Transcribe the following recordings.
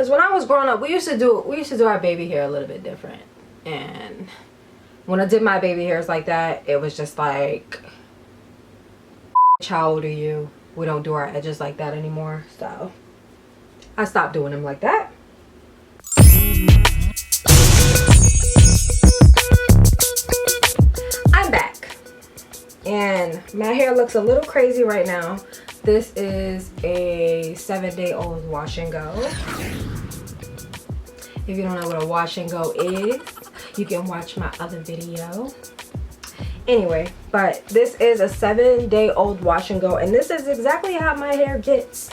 Because when I was growing up, we used to do our baby hair a little bit different. And when I did my baby hairs like that, it was just like, how old are you? We don't do our edges like that anymore. So I stopped doing them like that. I'm back. And my hair looks a little crazy right now. This is a 7-day-old wash and go. If you don't know what a wash and go is, you can watch my other video. Anyway, but this is a 7-day-old wash and go, and this is exactly how my hair gets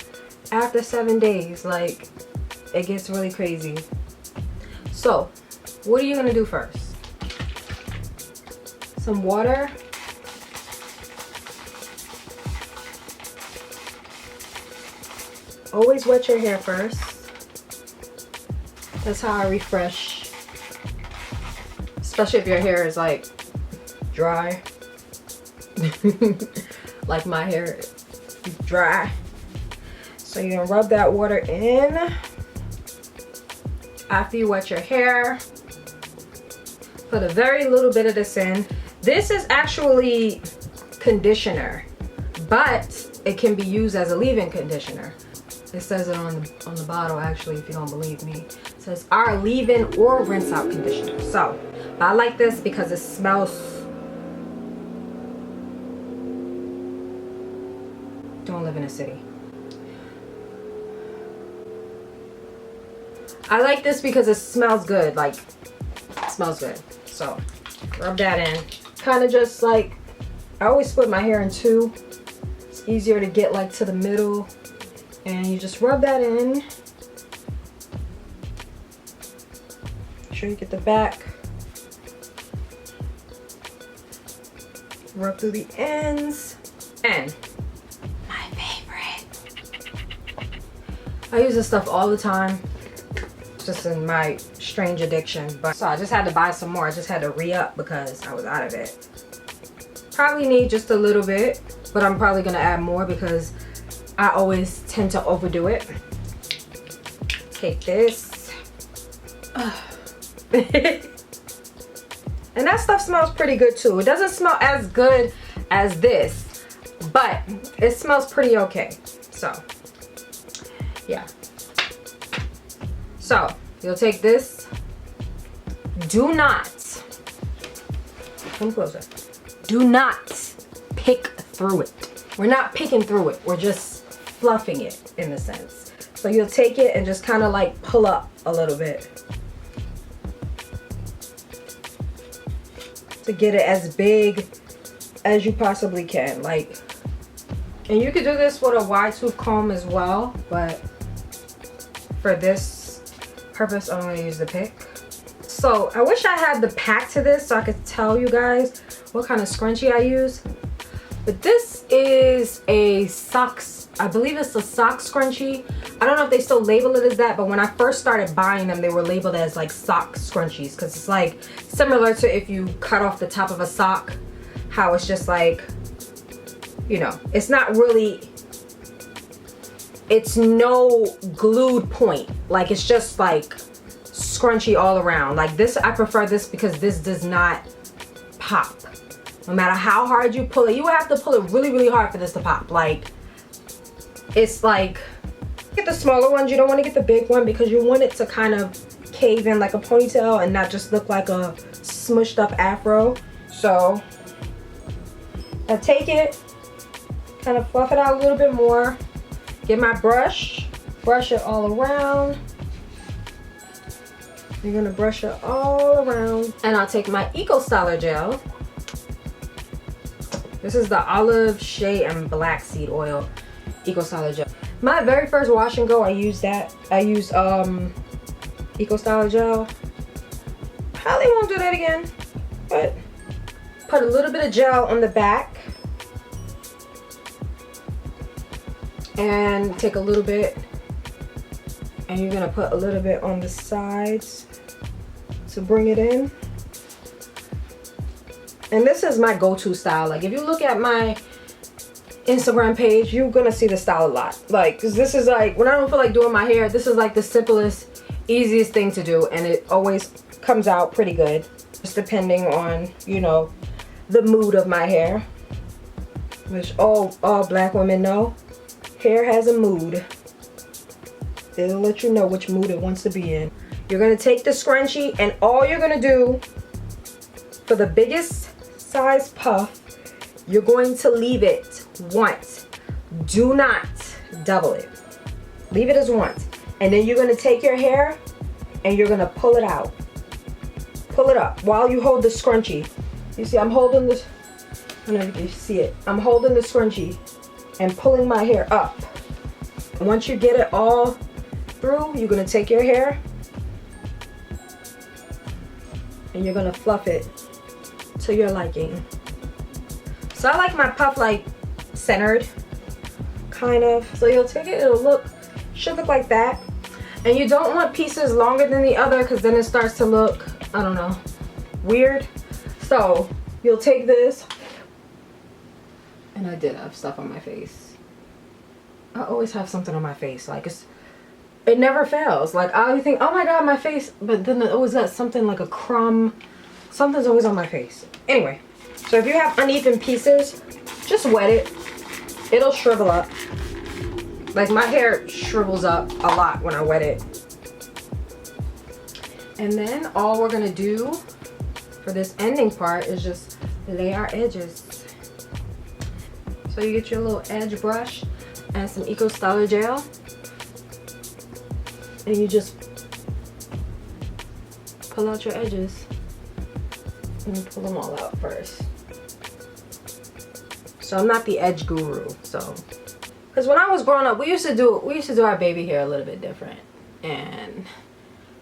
after 7 days. Like, it gets really crazy. So, what are you gonna do first? Some water. Always wet your hair first. That's how I refresh. Especially if your hair is like dry. Like my hair is dry. So you're gonna rub that water in. After you wet your hair, put a very little bit of this in. This is actually conditioner, but it can be used as a leave-in conditioner. It says it on the bottle, actually, if you don't believe me. It says our leave-in or rinse out conditioner. So I like this because it smells. Don't live in a city. I like this because it smells good. Like, it smells good. So rub that in. Kind of just like, I always split my hair in two. It's easier to get like to the middle. And you just rub that in. Make sure you get the back. Rub through the ends. And my favorite. I use this stuff all the time. It's just in my strange addiction. But so I just had to buy some more. I just had to re-up because I was out of it. Probably need just a little bit, but I'm probably gonna add more because I always tend to overdo it. Take this. And that stuff smells pretty good too. It doesn't smell as good as this, but it smells pretty okay. So, yeah. So, you'll take this. Do not, come closer. Do not pick through it. We're not picking through it. We're just fluffing it in a sense. So you'll take it and just kind of like pull up a little bit to get it as big as you possibly can. Like, and you could do this with a wide tooth comb as well, but for this purpose I'm going to use the pick. So I wish I had the pack to this so I could tell you guys what kind of scrunchie I use. But this is a socks, I believe it's a sock scrunchie. I don't know if they still label it as that, but when I first started buying them, they were labeled as like sock scrunchies because it's like similar to if you cut off the top of a sock, how it's just like, you know, it's not really, it's no glued point. Like it's just like scrunchy all around. Like this, I prefer this because this does not pop. No matter how hard you pull it, you would have to pull it really, really hard for this to pop. Like, it's like, get the smaller ones. You don't want to get the big one because you want it to kind of cave in like a ponytail and not just look like a smushed up afro. So, I take it, kind of fluff it out a little bit more. Get my brush, brush it all around. You're going to brush it all around. And I'll take my Eco Styler gel. This is the Olive, Shea, and Black Seed Oil Eco Styler Gel. My very first wash and go, I used that. I used Eco Styler Gel. Probably won't do that again, but put a little bit of gel on the back. And take a little bit, and you're gonna put a little bit on the sides to bring it in. And this is my go-to style. Like if you look at my Instagram page, you're gonna see the style a lot. Like, 'cause this is like, when I don't feel like doing my hair, this is like the simplest, easiest thing to do, and it always comes out pretty good. Just depending on, you know, the mood of my hair. Which all black women know, hair has a mood. It'll let you know which mood it wants to be in. You're gonna take the scrunchie, and all you're gonna do for the biggest size puff, you're going to leave it once. Do not double it. Leave it as once. And then you're gonna take your hair and you're gonna pull it out. Pull it up while you hold the scrunchie. You see, I'm holding this, I don't know if you can see it. I'm holding the scrunchie and pulling my hair up. Once you get it all through, you're gonna take your hair and you're gonna fluff it to your liking. So I like my puff like centered, kind of. So you'll take it, should look like that. And you don't want pieces longer than the other, because then it starts to look, I don't know, weird. So you'll take this, and I did have stuff on my face. I always have something on my face, like it never fails. Like I always think, oh my god, my face, but then it always got something like a crumb. Something's always on my face. Anyway, so if you have uneven pieces, just wet it. It'll shrivel up. Like my hair shrivels up a lot when I wet it. And then all we're gonna do for this ending part is just lay our edges. So you get your little edge brush and some Eco Styler gel, and you just pull out your edges. And pull them all out first. So I'm not the edge guru, so because when I was growing up, we used to do our baby hair a little bit different. And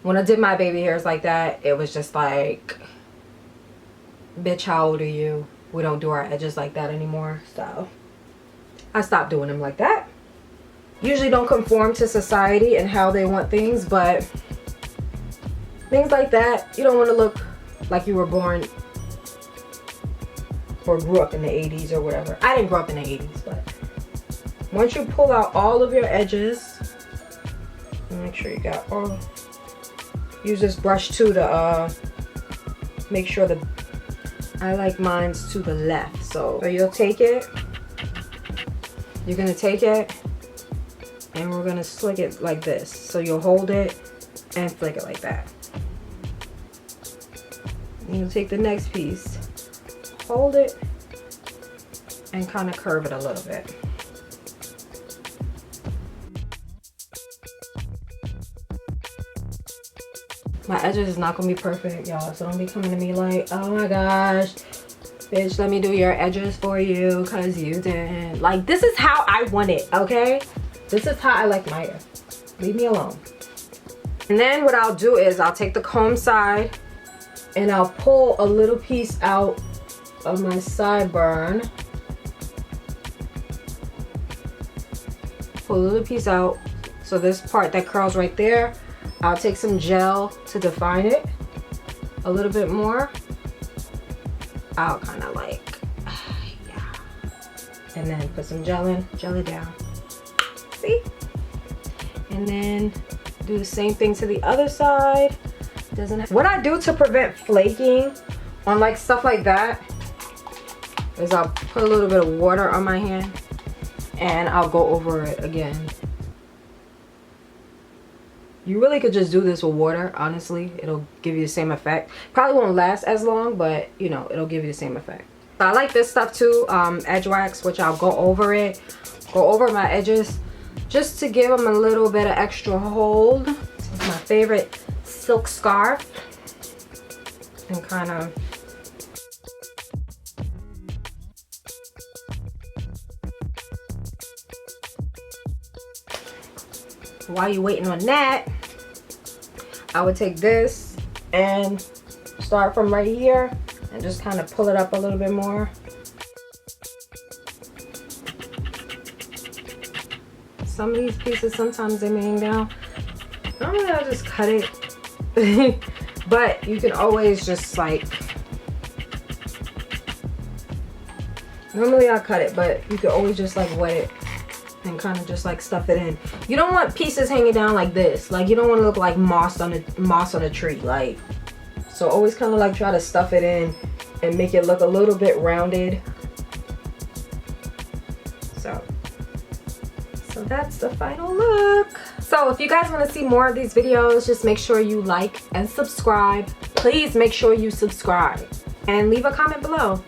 when I did my baby hairs like that, it was just like, bitch, how old are you? We don't do our edges like that anymore. So I stopped doing them like that. Usually don't conform to society and how they want things, but things like that, you don't want to look like you were born or grew up in the 80s or whatever. I didn't grow up in the 80s, but once you pull out all of your edges, make sure you got all, use this brush too to make sure I like mine's to the left. So you'll take it, you're gonna take it, and we're gonna slick it like this. So you'll hold it and flick it like that. You'll take the next piece, hold it, and kind of curve it a little bit. My edges is not gonna be perfect, y'all, so don't be coming to me like, oh my gosh, bitch, let me do your edges for you because you didn't. Like, this is how I want it, okay? This is how I like my hair. Leave me alone. And then what I'll do is I'll take the comb side and I'll pull a little piece out of my sideburn. Pull a little piece out. So this part that curls right there, I'll take some gel to define it a little bit more. I'll kind of like, yeah. And then put some gel in, gel it down. See? And then do the same thing to the other side. What I do to prevent flaking on like stuff like that is I'll put a little bit of water on my hand and I'll go over it again. You really could just do this with water, honestly. It'll give you the same effect. Probably won't last as long, but you know, it'll give you the same effect. So I like this stuff too, edge wax, which I'll go over it, go over my edges just to give them a little bit of extra hold. This is my favorite silk scarf, and kind of while you're waiting on that, I would take this and start from right here and just kind of pull it up a little bit more. Some of these pieces, sometimes they may hang down. Normally I'll just cut it. But you can always just like Normally I cut it, but you could always just like wet it and kind of just like stuff it in. You don't want pieces hanging down like this. Like you don't want to look like moss on a tree. Like, so always kind of like try to stuff it in and make it look a little bit rounded. So that's the final look. So if you guys want to see more of these videos, just make sure you like and subscribe. Please make sure you subscribe and leave a comment below.